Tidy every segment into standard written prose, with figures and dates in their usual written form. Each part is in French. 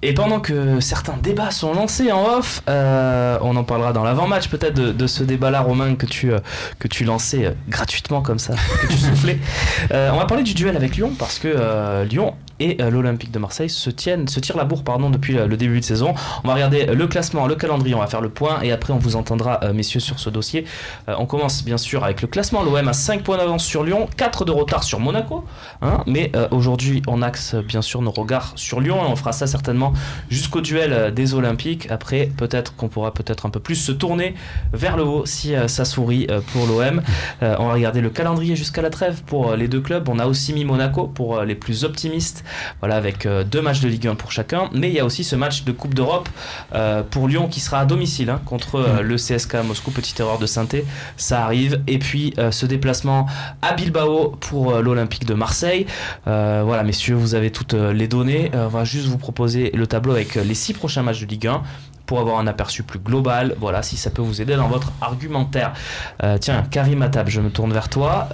Et pendant que certains débats sont lancés en off, on en parlera dans l'avant-match peut-être de ce débat-là, Romain, que tu lançais gratuitement comme ça, que tu soufflais. On va parler du duel avec Lyon parce que Lyon et l'Olympique de Marseille se tirent la bourre depuis le début de saison. On va regarder le classement, le calendrier, on va faire le point et après on vous entendra messieurs sur ce dossier. On commence bien sûr avec le classement. L'OM a 5 points d'avance sur Lyon, 4 de retard sur Monaco, mais aujourd'hui on axe bien sûr nos regards sur Lyon et on fera ça certainement jusqu'au duel des Olympiques. Après peut-être qu'on pourra un peu plus se tourner vers le haut si ça sourit pour l'OM. On va regarder le calendrier jusqu'à la trêve pour les deux clubs. On a aussi mis Monaco pour les plus optimistes, voilà, avec 2 matchs de Ligue 1 pour chacun, mais il y a aussi ce match de Coupe d'Europe pour Lyon qui sera à domicile contre le CSKA Moscou. Petite erreur de synthé, ça arrive. Et puis ce déplacement à Bilbao pour l'Olympique de Marseille. Voilà messieurs, vous avez toutes les données. On va juste vous proposer le tableau avec les 6 prochains matchs de Ligue 1 pour avoir un aperçu plus global, voilà, si ça peut vous aider dans votre argumentaire. Tiens, Karim Attab, je me tourne vers toi.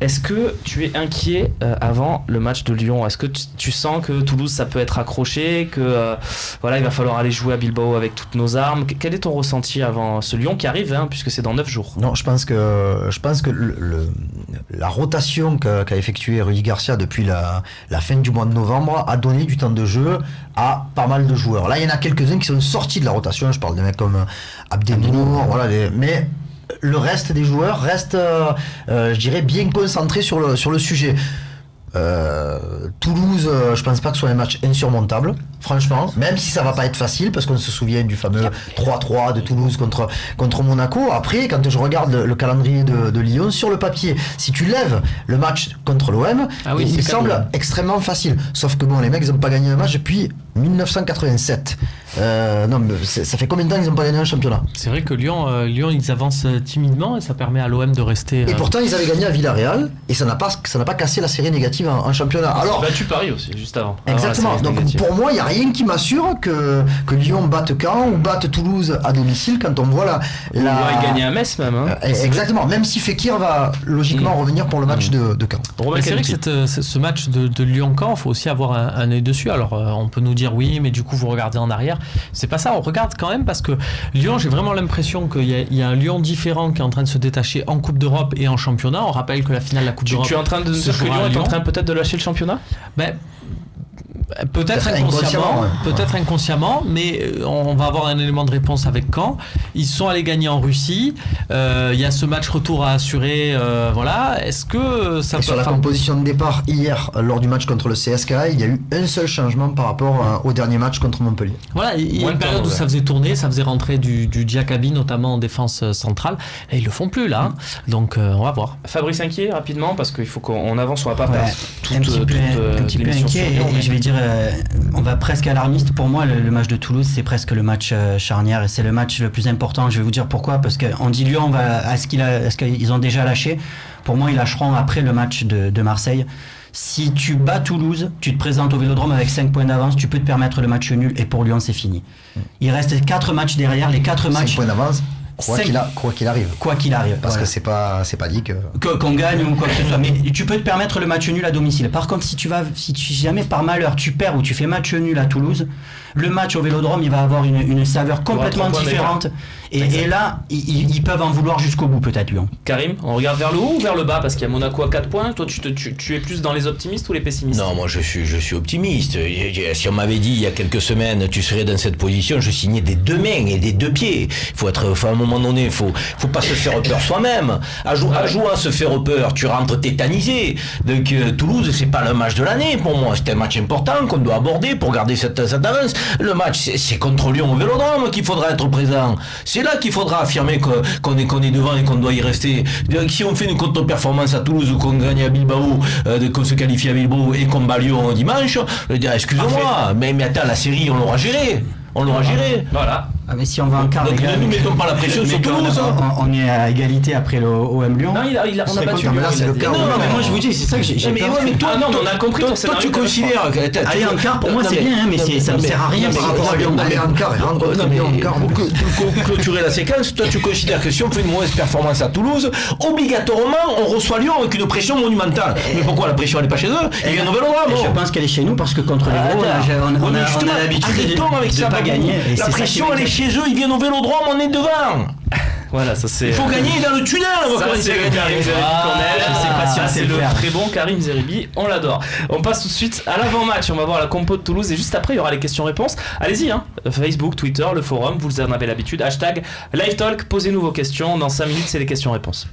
Est-ce que tu es inquiet avant le match de Lyon? Est-ce que tu sens que Toulouse, ça peut être accroché, que voilà, il va falloir aller jouer à Bilbao avec toutes nos armes? Quel est ton ressenti avant ce Lyon qui arrive, puisque c'est dans 9 jours? Non, je pense que la rotation qu'a effectuée Rudy Garcia depuis la fin du mois de novembre a donné du temps de jeu à pas mal de joueurs. Là, il y en a quelques-uns qui sont sortis de la rotation. Je parle des mecs comme Abdenour, voilà, mais le reste des joueurs reste, je dirais, bien concentré sur le sujet. Toulouse, je pense pas que ce soit un match insurmontable, franchement, même si ça va pas être facile, parce qu'on se souvient du fameux 3-3 de Toulouse contre Monaco. Après, quand je regarde le calendrier de Lyon, sur le papier, si tu lèves le match contre l'OM, il me semble extrêmement facile. Sauf que bon, les mecs, ils ont pas gagné un match depuis 1987. Non, mais ça fait combien de temps qu'ils n'ont pas gagné un championnat? C'est vrai que Lyon, ils avancent timidement et ça permet à l'OM de rester. Et pourtant, ils avaient gagné à Villarreal et ça n'a pas cassé la série négative en championnat. Alors, battu Paris aussi juste avant. Exactement. Donc négative. Pour moi, il n'y a rien qui m'assure que Lyon batte Caen ou batte Toulouse à domicile quand on voit on va gagner à Metz même. Exactement. Même si Fekir va logiquement revenir pour le match de Caen. C'est vrai que ce match de Lyon-Caen, il faut aussi avoir un œil dessus. Alors, on peut nous dire oui, mais du coup, vous regardez en arrière. C'est pas ça, on regarde quand même parce que Lyon, j'ai vraiment l'impression qu'il y a un Lyon différent qui est en train de se détacher en Coupe d'Europe et en championnat. On rappelle que la finale de la Coupe d'Europe. Tu es en train de dire que Lyon est en train peut-être de lâcher le championnat? Peut-être inconsciemment, mais on va avoir un élément de réponse avec Caen. Ils sont allés gagner en Russie. Il y a ce match retour à assurer. Voilà. Est-ce que ça peut sur la composition de départ hier lors du match contre le CSKA, il y a eu un seul changement par rapport au dernier match contre Montpellier. Voilà, il y a une période où ça faisait tourner, ça faisait rentrer du Diakabi notamment en défense centrale, et ils le font plus là. Donc on va voir. Fabrice inquiet rapidement parce qu'il faut qu'on avance, on va pas faire un petit peu inquiet. Et je vais dire. On va presque alarmiste. Pour moi, le match de Toulouse, c'est presque le match charnière et c'est le match le plus important. Je vais vous dire pourquoi. Parce qu'on dit Lyon, est-ce qu'ils ont déjà lâché? Pour moi, ils lâcheront après le match de Marseille. Si tu bats Toulouse, tu te présentes au Vélodrome avec 5 points d'avance, tu peux te permettre le match nul et pour Lyon, c'est fini. Il reste 4 matchs derrière. Les 4 matchs. 5 points d'avance. Quoi qu'il arrive. Quoi qu'il arrive. Parce que c'est pas dit qu'on gagne ou quoi que ce soit. Mais tu peux te permettre le match nul à domicile. Par contre, si jamais par malheur tu perds ou tu fais match nul à Toulouse, le match au Vélodrome, il va avoir une saveur complètement différente. Et là, ils peuvent en vouloir jusqu'au bout, peut-être, Lyon. Karim, on regarde vers le haut ou vers le bas? Parce qu'il y a Monaco à 4 points. Toi, tu es plus dans les optimistes ou les pessimistes? Non, moi, je suis optimiste. Si on m'avait dit il y a quelques semaines, tu serais dans cette position, je signais des 2 mains et des 2 pieds. À un moment donné, faut pas se faire peur soi-même. À jouer à se faire peur, tu rentres tétanisé. Donc, Toulouse, c'est pas le match de l'année pour moi. C'est un match important qu'on doit aborder pour garder cette avance. Le match, c'est contre Lyon au Vélodrome qu'il faudra être présent. C'est là qu'il faudra affirmer qu'on est devant et qu'on doit y rester. Si on fait une contre-performance à Toulouse ou qu'on gagne à Bilbao, qu'on se qualifie à Bilbao et qu'on bat Lyon dimanche, je veux dire, excuse-moi, mais attends, la série, on l'aura gérée. Voilà. Ah mais si on va en quart, donc ne nous mettons pas la pression sur Toulouse. On est à égalité après le OM Lyon. Non, on a battu. Non, mais moi je vous dis, c'est ça que j'ai peur. Mais toi, on a compris. Toi, tu considères aller en quart, pour moi c'est bien, mais ça me sert à rien par rapport à Lyon. Aller en quart et rendre pour clôturer la séquence, toi tu considères que si on fait une mauvaise performance à Toulouse, obligatoirement on reçoit Lyon avec une pression monumentale. Mais pourquoi la pression elle n'est pas chez eux? Ils viennent au Vélodrome. Je pense qu'elle est chez nous parce que contre les gros, on a justement, arrêtons avec ça. Pas gagner. La pression, elle est chez eux, ils viennent au Vélodrome, on est devant. Voilà, ça c'est. Il faut gagner dans le tunnel. Ça c'est le Karim Zeribi qu'on aime. Je sais pas si c'est le très bon Karim Zeribi, on l'adore. On passe tout de suite à l'avant-match. On va voir la compo de Toulouse et juste après il y aura les questions-réponses. Allez-y, hein. Facebook, Twitter, le forum, vous en avez l'habitude. #LiveTalk. Posez-nous vos questions. Dans 5 minutes, c'est les questions-réponses.